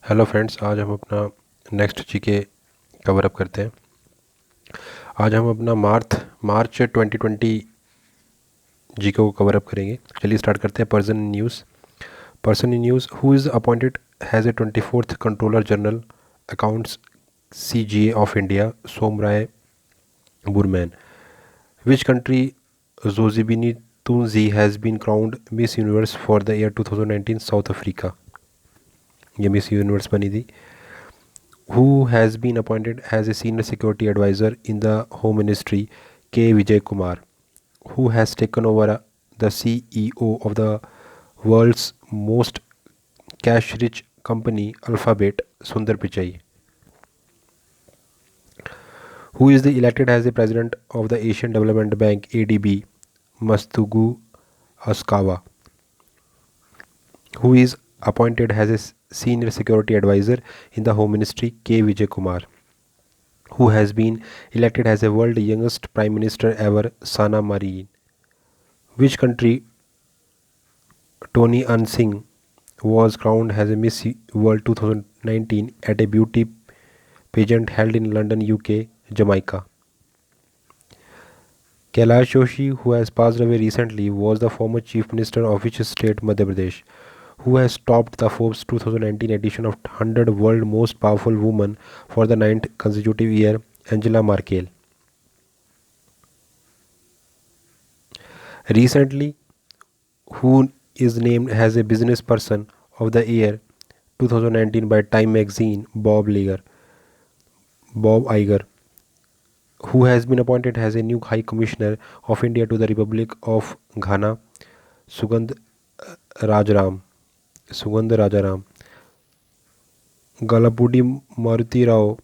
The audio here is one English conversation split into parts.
Hello friends, आज हम अपना नेक्स्ट जीके कवर अप करते हैं। आज हम अपना मार्च 2020 जीके को कवर अप करेंगे। चलिए स्टार्ट करते हैं। Person in news who is appointed has a 24th controller general accounts CGA of India Som Roy Burman. Which country Zozibini Tunzi has been crowned Miss Universe for the year 2019? South Africa, ये Miss Universe बनी थी। Who has been appointed as a senior security advisor in the Home Ministry? K. Vijay Kumar. Who has taken over the CEO of the world's most cash-rich company, Alphabet? Sundar Pichai. Who is the elected as the president of the Asian Development Bank, ADB? Mastugu Askawa. Who is appointed as a senior security advisor in the Home Ministry? K. Vijay Kumar. Who has been elected as the world's youngest prime minister ever? Sana Marin. Which country Tony Unsing was crowned as a Miss World 2019 at a beauty pageant held in London, UK? Jamaica. Kailash Joshi, who has passed away recently, was the former chief minister of which state? Madhya Pradesh. Who has topped the Forbes 2019 edition of 100 World Most Powerful Women for the ninth consecutive year? Angela Merkel. Recently, who is named as a business person of the year 2019 by Time magazine? Bob Iger. Who has been appointed as a new High Commissioner of India to the Republic of Ghana? Sugandh Rajaram. Galapudi Maruti Rao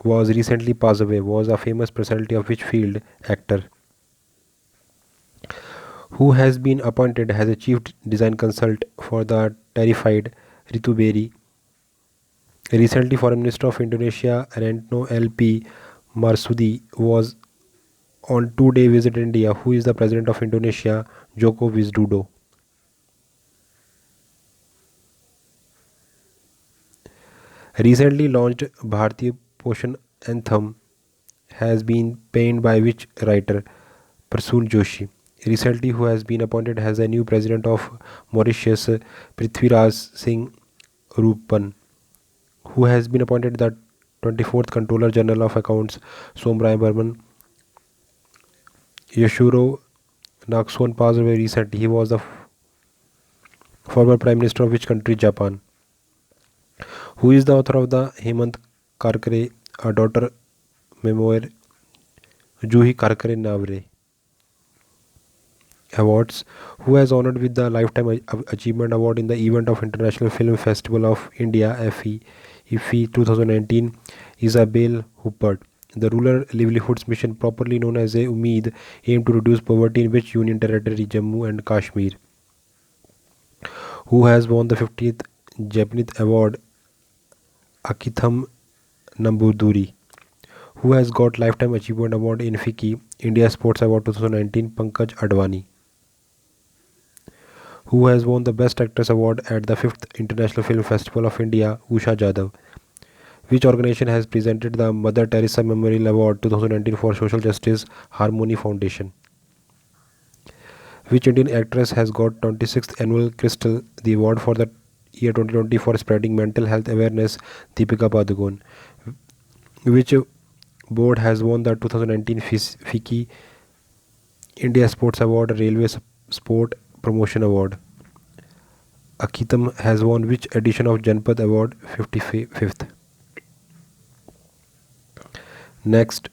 was recently passed away. Was a famous personality of which field? Actor. Who has been appointed as a chief design consultant for the terrified Ritu Beri? Recently, Foreign Minister of Indonesia Retno LP Marsudi was on 2-day visit in India. Who is the President of Indonesia? Joko Widodo. Recently launched Bharatiya Poshan Anthem has been penned by which writer? Prasoon Joshi. Recently, who has been appointed as the new president of Mauritius? Prithviraj Singh Rupan. Who has been appointed the 24th Controller General of Accounts? Somrai Burman. Yashuro Nakson passed away recently. He was the former Prime Minister of which country? Japan. Who is the author of the Hemant Karkare, a daughter memoir? Juhi Karkare Navre. Awards. Who has honored with the Lifetime Achievement Award in the event of International Film Festival of India IFFI 2019? Isabel Huppert. The Rural Livelihoods Mission, properly known as a Umeed, aimed to reduce poverty in which Union Territory? Jammu and Kashmir. Who has won the 50th Japanese Award? Akitham Nambuduri. Who has got Lifetime Achievement Award in FICCI India Sports Award 2019? Pankaj Advani. Who has won the Best Actress Award at the 5th International Film Festival of India? Usha Jadhav. Which organization has presented the Mother Teresa Memorial Award 2019 for Social Justice? Harmony Foundation. Which Indian actress has got 26th Annual Crystal the Award for the year 2020 for spreading mental health awareness? Deepika Padukone. Which board has won the 2019 FICCI India Sports Award? Railway Sport Promotion Award. Akitham has won which edition of Janpad Award? 55th. Next,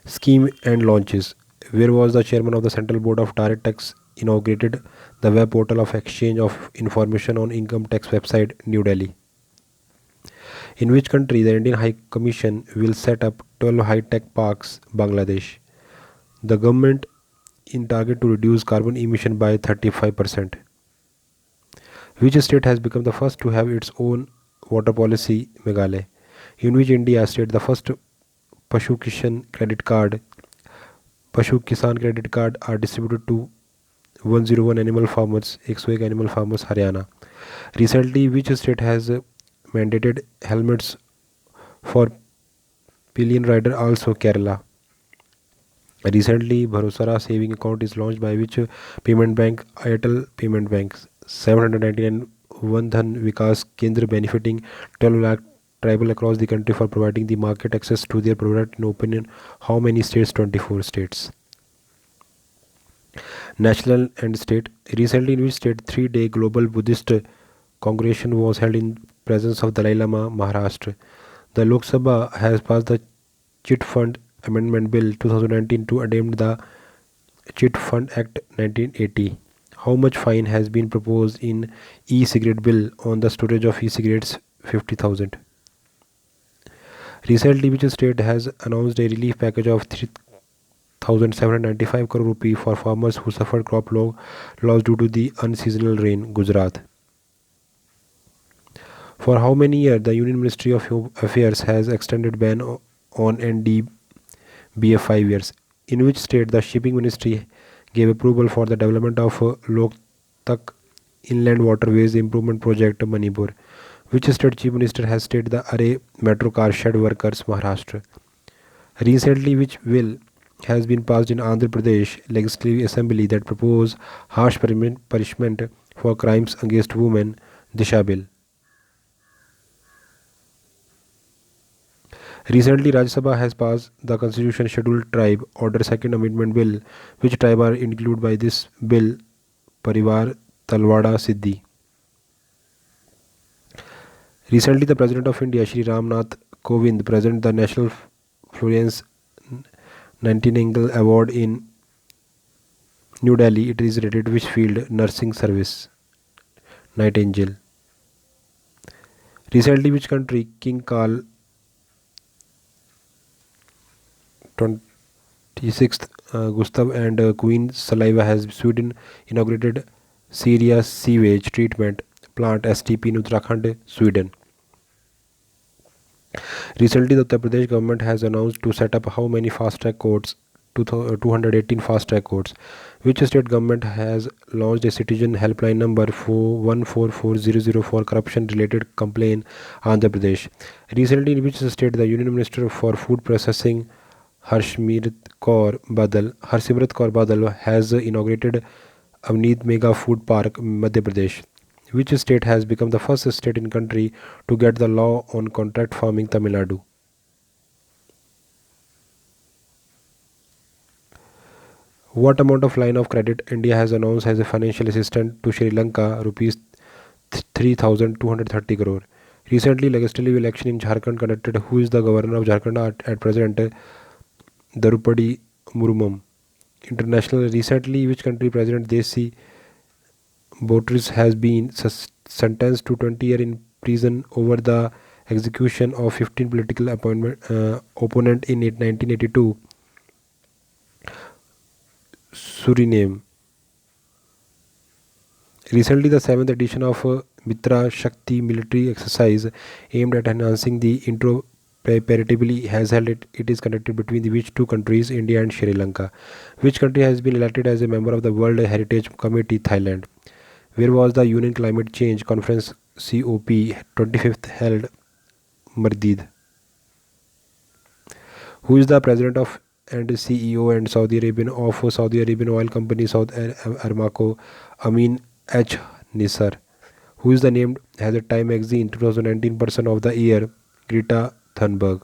scheme and launches. Where was the chairman of the Central Board of Direct Tax inaugurated the web portal of Exchange of Information on Income Tax website? New Delhi. In which country the Indian High Commission will set up 12 high-tech parks? Bangladesh. The government in target to reduce carbon emission by 35%. Which state has become the first to have its own water policy? Meghalaya. In which India state the first Pashu Kisan credit card are distributed to 101 animal farmers? 101 animal farmers, Haryana. Recently, which state has mandated helmets for pillion rider? Also Kerala. Recently, Bharosara saving account is launched by which payment bank? Airtel Payment Bank. 799 Vandhan Vikas Kendra benefiting 12 lakh tribal across the country for providing the market access to their product in opinion. How many states? 24 states. National and state. Recently, in which state 3-day global Buddhist congregation was held in presence of Dalai Lama, Maharashtra. The Lok Sabha has passed the Chit Fund Amendment Bill 2019 to amend the Chit Fund Act 1980. How much fine has been proposed in e-cigarette bill on the storage of e-cigarettes? 50,000. Recently, which state has announced a relief package of 3,795 crore rupee for farmers who suffered crop loss due to the unseasonal rain? Gujarat. For how many years the Union Ministry of Home Affairs has extended ban on NDBF 5 years? In which state the Shipping Ministry gave approval for the development of Loktak Inland Waterways Improvement Project Manipur? Which state Chief Minister has stated the array metro car shed workers? Maharashtra. Recently, which bill has been passed in Andhra Pradesh Legislative Assembly that propose harsh punishment for crimes against women? Disha Bill. Recently, Rajya Sabha has passed the Constitution Scheduled Tribe Order Second Amendment Bill. Which tribe are included by this bill? Parivar Talwada Siddhi. Recently, the President of India, Shri Ramnath Kovind, presented the National Florence Nightingale Award in New Delhi. It is related to which field? Nursing service. Nightingale. Recently, which country King Carl 26th Gustav and Queen Saliva has Sweden inaugurated Syria sewage treatment plant STP in Uttarakhand, Sweden. Recently, the Uttar Pradesh government has announced to set up how many fast-track courts? 218 fast-track courts. Which state government has launched a citizen helpline number 144000 for corruption-related complaint? Andhra Pradesh. Recently, in which state the Union Minister for Food Processing Harsimrat Kaur Badal has inaugurated Avneet Mega Food Park, Madhya Pradesh? Which state has become the first state in country to get the law on contract farming? Tamil Nadu. What amount of line of credit India has announced as a financial assistance to Sri Lanka? Rupees 3,230 crore. Recently, legislative election in Jharkhand conducted. Who is the governor of Jharkhand at present? Darupadi Murmum. International. Recently, which country President Desi Boutrous has been sentenced to 20 years in prison over the execution of 15 political opponent in 1982? Suriname. Recently, the 7th edition of Mitra Shakti military exercise aimed at enhancing the interoperability has held. It is conducted between which two countries? India and Sri Lanka. Which country has been elected as a member of the World Heritage Committee? Thailand. Where was the UN Climate Change Conference COP 25th held? Madrid. Who is the president of and CEO and Saudi Arabian oil company Saudi Aramco? Amin H. Nisar. Who is the named as a Time Magazine 2019 Person of the Year? Greta Thunberg.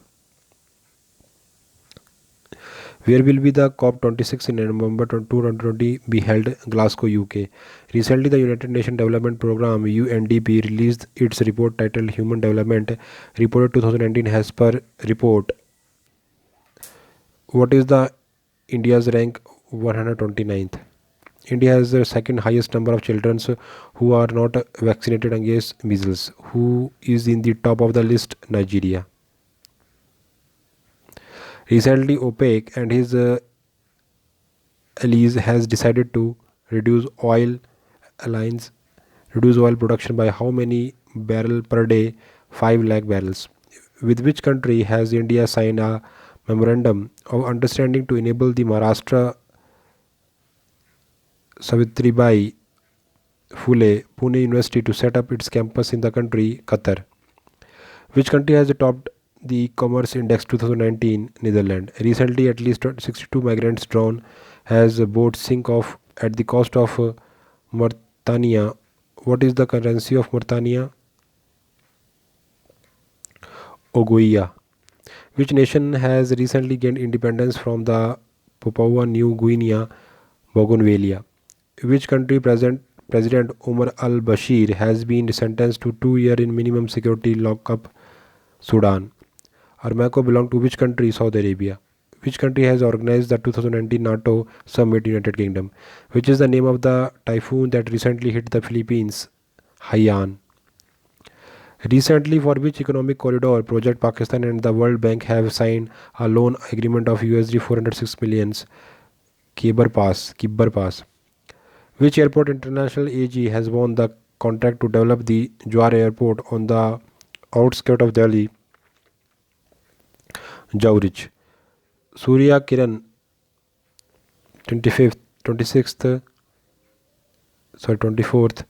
Where will be the COP26 in November 2020 be held? Glasgow, UK. Recently, the United Nations Development Programme UNDP released its report titled Human Development Report 2019. As per report, what is the India's rank? 129th. India has the second highest number of children who are not vaccinated against measles. Who is in the top of the list? Nigeria. Recently, OPEC and his allies has decided to reduce oil production by how many barrel per day? 5 lakh barrels. With which country has India signed a memorandum of understanding to enable the Maharashtra Savitribai Fule Pune University to set up its campus in the country, Qatar. Which country has topped the e-commerce index 2019? Netherlands. Recently, at least 62 migrants drowned as boats sink off at the coast of Mauritania. What is the currency of Mauritania? Ogoia. Which nation has recently gained independence from the Papua New Guinea, Bougainvillea? Which country President Omar al-Bashir has been sentenced to 2 years in minimum security lockup? Sudan. Armaco belong to which country? Saudi Arabia. Which country has organized the 2019 NATO summit? United Kingdom. Which is the name of the typhoon that recently hit the Philippines? Haiyan. Recently, for which economic corridor project Pakistan and the World Bank have signed a loan agreement of USD 406 millions? Khyber Pass. Which airport international AG has won the contract to develop the Jawar Airport on the outskirts of Delhi? Jowrich. Surya Kiran 24th,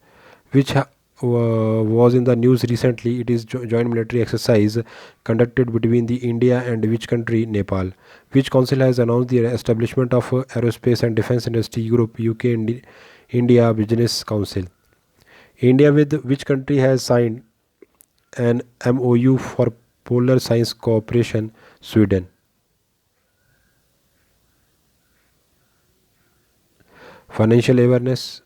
which was in the news recently. It is joint military exercise conducted between the India and which country? Nepal. Which council has announced the establishment of Aerospace and Defence Industry Group? UK and India Business Council. India with which country has signed an MOU for Polar Science Cooperation? Sweden. Financial awareness.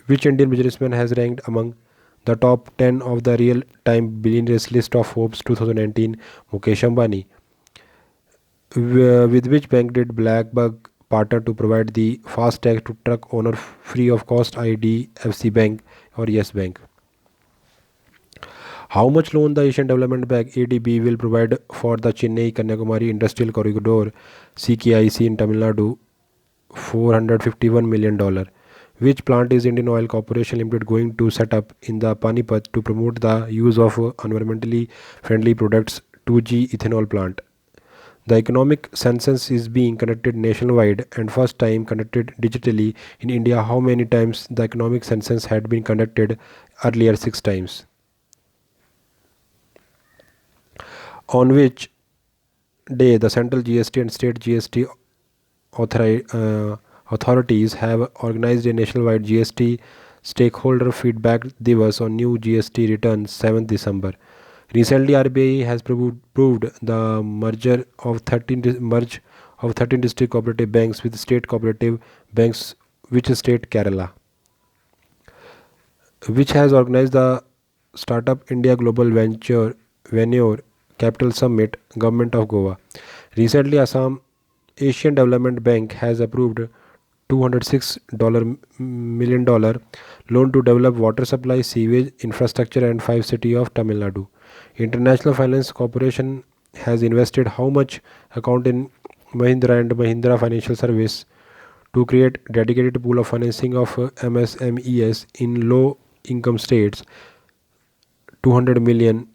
Which Indian businessman has ranked among the top 10 of the real-time billionaires list of Forbes 2019? Mukesh Ambani. With which bank did Blackbug partner to provide the FASTag to truck owner free of cost? IDFC Bank or Yes Bank. How much loan the Asian Development Bank ADB will provide for the Chennai Kanyakumari Industrial Corridor CKIC in Tamil Nadu? $451 million. Which plant is Indian Oil Corporation Limited going to set up in the Panipat to promote the use of environmentally friendly products? 2G ethanol plant. The economic census is being conducted nationwide and first time conducted digitally in India. How many times the economic census had been conducted earlier? 6 times. On which day the central GST and state GST authorities have organized a nationwide GST stakeholder feedback divas on new GST returns? 7th December. Recently, RBI has proved the merge of 13 district cooperative banks with state cooperative banks. Which state? Kerala. Which has organized the Startup India Global Venture Capital Summit? Government of Goa. Recently, Assam Asian Development Bank has approved $206 million loan to develop water supply, sewage infrastructure and 5 cities of Tamil Nadu. International Finance Corporation has invested how much account in Mahindra and Mahindra Financial Service to create dedicated pool of financing of MSMEs in low income states? $200 million.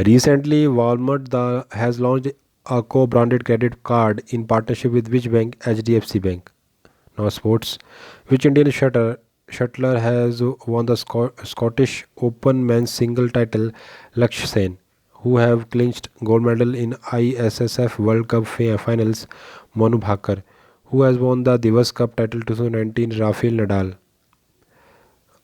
Recently, Walmart has launched a co-branded credit card in partnership with which bank? HDFC Bank. Now sports. Which Indian shuttler has won the Scottish Open men's single title? Lakshya Sen. Who have clinched gold medal in ISSF World Cup finals? Manu Bhaker. Who has won the Divas Cup title 2019? Rafael Nadal.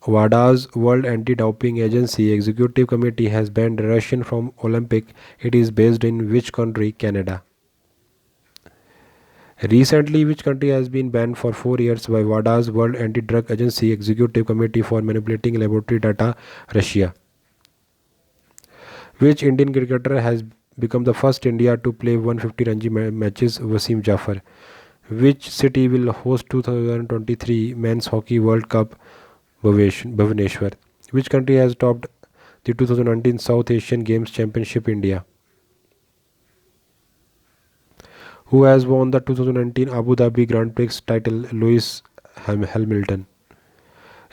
WADA's World Anti-Doping Agency Executive Committee has banned Russian from Olympic. It is based in which country? Canada. Recently, which country has been banned for 4 years by WADA's World Anti-Drug Agency Executive Committee for manipulating laboratory data? Russia. Which Indian cricketer has become the first India to play 150 Ranji matches? Wasim Jafar. Which city will host 2023 Men's Hockey World Cup? Bhubaneswar. Which country has topped the 2019 South Asian Games Championship? India. Who has won the 2019 Abu Dhabi Grand Prix title? Lewis Hamilton.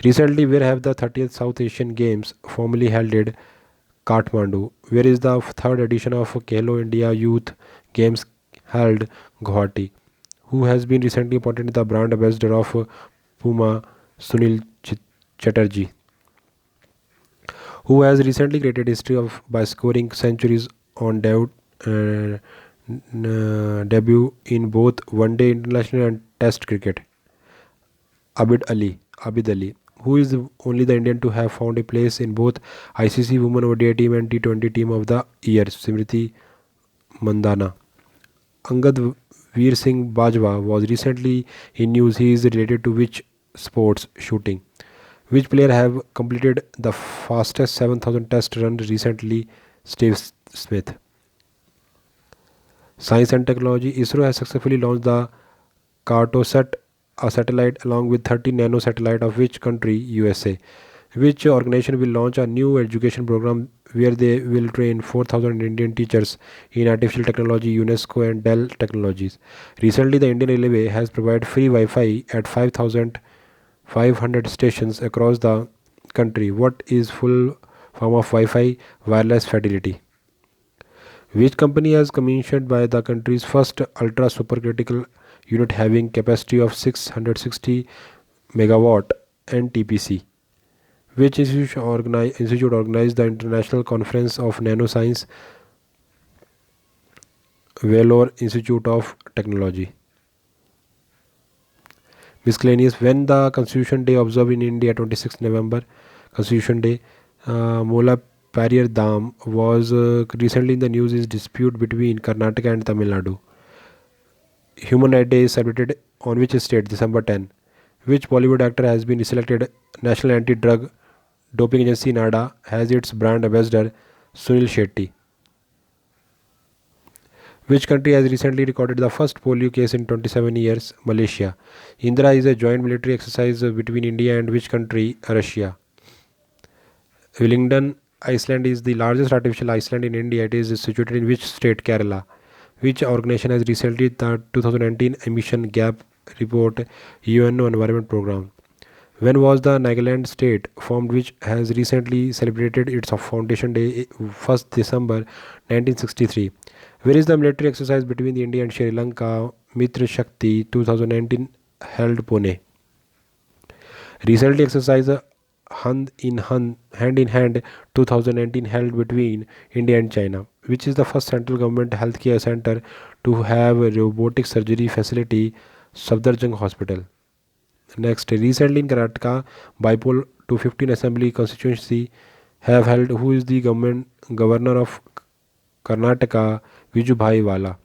Recently, where have the 30th South Asian Games formally held at Kathmandu? Where is the third edition of Khelo India Youth Games held? Guwahati. who has been recently appointed the brand ambassador of Puma, Sunil Chatterjee, who has recently created history of by scoring centuries on debut in both one-day international and Test cricket. Abid Ali, who is only the Indian to have found a place in both ICC Women ODI team and T20 team of the year. Smriti Mandana. Angad Veer Singh Bajwa was recently in news. He is related to which sports? Shooting. Which player have completed the fastest 7,000 test run recently? Steve Smith. Science and technology. ISRO has successfully launched the Cartosat, a satellite along with 30 nano satellite of which country? USA. Which organization will launch a new education program where they will train 4,000 Indian teachers in artificial technology? UNESCO and Dell Technologies. Recently, the Indian Railway has provided free Wi-Fi at 5,500 stations across the country. What is full form of Wi-Fi? Wireless fidelity. Which company has commissioned by the country's first ultra supercritical unit having capacity of 660 megawatt NTPC? Which institute organized the International Conference of Nanoscience? Vellore Institute of Technology. Miscellaneous. When the Constitution Day observed in India 26 November, Constitution Day, Mola Periyar Dam was recently in the news is dispute between Karnataka and Tamil Nadu. Human Rights Day is celebrated on which state? December 10. Which Bollywood actor has been selected? National Anti-Drug Doping Agency NADA has its brand ambassador Sunil Shetty. Which country has recently recorded the first polio case in 27 years? Malaysia. Indra is a joint military exercise between India and which country? Russia. Wellington Iceland is the largest artificial island in India. It is situated in which state? Kerala. Which organization has recently the 2019 emission gap report? UNO Environment Program. When was the Nagaland state formed, which has recently celebrated its foundation day 1st December 1963? Where is the military exercise between the India and Sri Lanka? Mitra Shakti 2019 held Pune. Recently exercise hand in hand 2019 held between India and China. Which is the first central government healthcare center to have a robotic surgery facility? Safdarjung Hospital. Next, recently in Karnataka, Bipole 215 Assembly constituency have held who is the governor of Karnataka? Vijubhai Wala.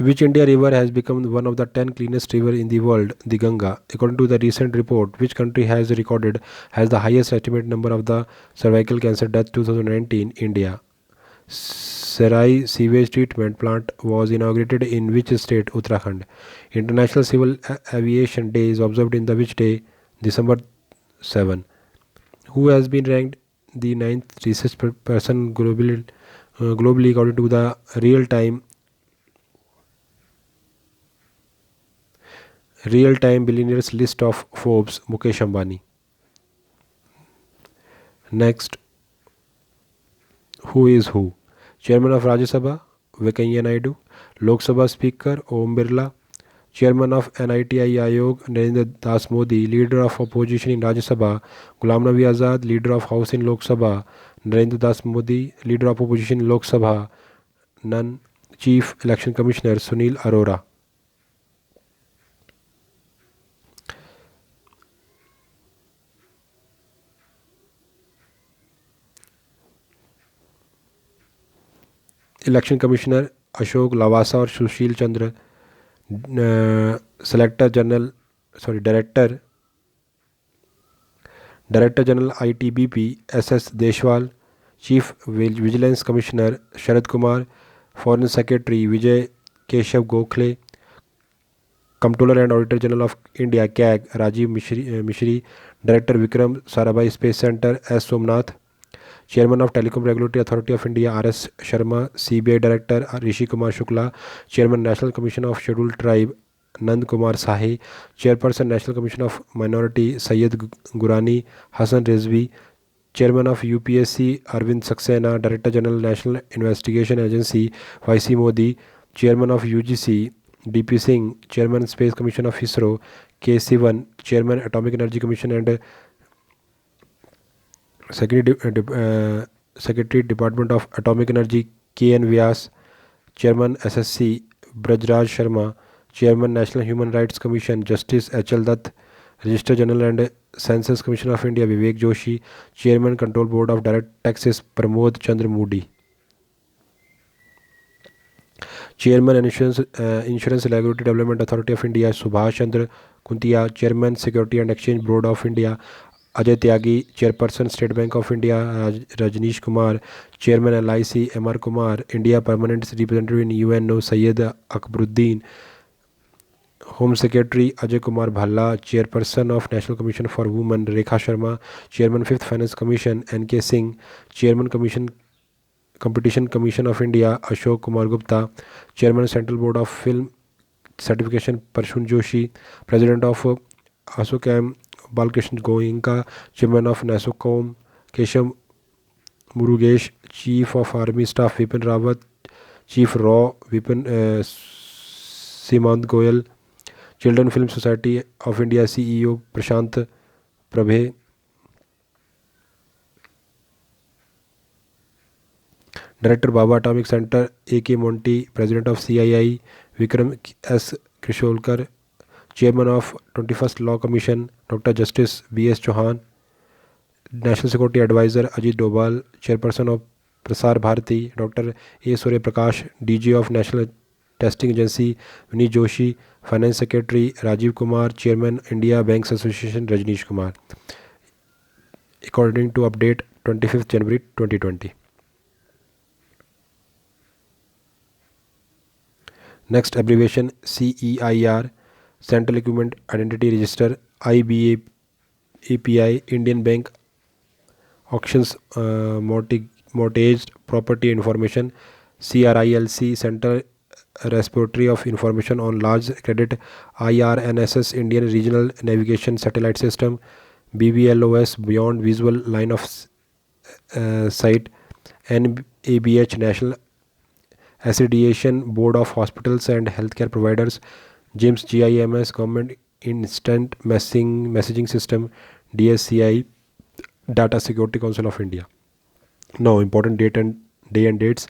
Which India river has become one of the 10 cleanest river in the world? The Ganga. According to the recent report, which country has the highest estimated number of the cervical cancer death 2019? India. Sarai sewage treatment plant was inaugurated in which state? Uttarakhand. International Civil Aviation Day is observed in the which day? December 7. Who has been ranked the 9th richest person globally according to the real-time billionaires list of Forbes? Mukesh Ambani. Next, who is who? Chairman of Rajya Sabha Venkaiah Naidu, Lok Sabha Speaker Om Birla, Chairman of NITI Ayog Narendra Das Modi, Leader of Opposition in Rajya Sabha Ghulam Nabi Azad, Leader of House in Lok Sabha Narendra Das Modi, Leader of Opposition in Lok Sabha none, Chief Election Commissioner Sunil Arora. Election Commissioner Ashok Lavasa or Sushil Chandra, Director General ITBP SS Deshwal, Chief Vigilance Commissioner Sharad Kumar, Foreign Secretary Vijay Keshav Gokhale, Comptroller and Auditor General of India CAG Rajiv Mishri, Director Vikram Sarabhai Space Center S. Somnath, Chairman of Telecom Regulatory Authority of India R.S. Sharma, CBI Director Rishi Kumar Shukla, Chairman National Commission of Scheduled Tribe Nand Kumar Sahi, Chairperson National Commission of Minority Syed Gurani Hassan Rizvi, Chairman of UPSC Arvind Saxena, Director General National Investigation Agency YC Modi, Chairman of UGC, DP Singh, Chairman Space Commission of ISRO, K. Sivan, Chairman Atomic Energy Commission and Secretary Department of Atomic Energy, K.N. Vyas, Chairman SSC, Brajraj Sharma, Chairman National Human Rights Commission, Justice H.L. Dutt, Registrar General and Census Commission of India, Vivek Joshi, Chairman Control Board of Direct Taxes, Pramod Chandra Moody, Chairman Insurance Regulatory Development Authority of India, Subhash Chandra Kuntia, Chairman Security and Exchange Board of India, Ajay Tyagi, Chairperson State Bank of India, Rajneesh Kumar, Chairman LIC, M.R. Kumar, India Permanent Representative in UNO, Syed Akbaruddin, Home Secretary Ajay Kumar Bhalla, Chairperson of National Commission for Women, Rekha Sharma, Chairman 5th Finance Commission, N.K. Singh, Chairman Competition Commission of India, Ashok Kumar Gupta, Chairman Central Board of Film Certification, Parshun Joshi, President of ASSOCHAM, Balkrishna Goenka, Chairman of NASSOCOM, Keshav Murugesh, Chief of Army Staff Vipin Rawat, Chief RAW Vipin Simant Goyal, Children Film Society of India CEO Prashant Prabhe, Director Baba Atomic Center A.K. Monty, President of CII Vikram S. Krisholkar, Chairman of 21st Law Commission Dr. Justice B.S. Chauhan, National Security Advisor Ajit Doval, Chairperson of Prasar Bharati Dr. A. Surya Prakash, DG of National Testing Agency Vinit Joshi, Finance Secretary Rajiv Kumar, Chairman India Banks Association Rajneesh Kumar. According to update 25th January 2020. Next abbreviation CEIR, Central Equipment Identity Register, IBA API, Indian Bank Auctions Mortgaged Property Information, CRILC, Central Repository of Information on Large Credit, IRNSS, Indian Regional Navigation Satellite System, BVLOS, Beyond Visual Line of Sight, NABH, National Accreditation Board of Hospitals and Healthcare Providers, GIMS GIMS, Government Instant Messaging System, DSCI, Data Security Council of India. Now, important day and dates.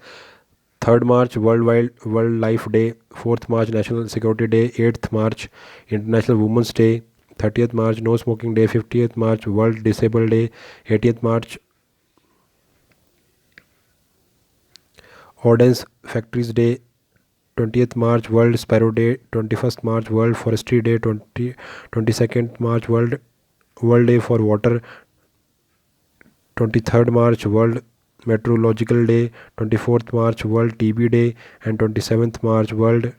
3rd March World Life Day, 4th March National Security Day, 8th March International Women's Day, 30th March No Smoking Day, 50th March World Disabled Day, 80th March Ordnance Factories Day, 20th March World Sparrow Day, 21st March World Forestry Day, 22nd March World Day for Water, 23rd March World Meteorological Day, 24th March World TB Day and 27th March World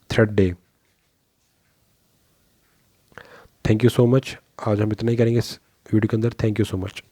Thread Day. Thank you so much. आज हम इतना ही करेंगे इस video के अंदर. Thank you so much.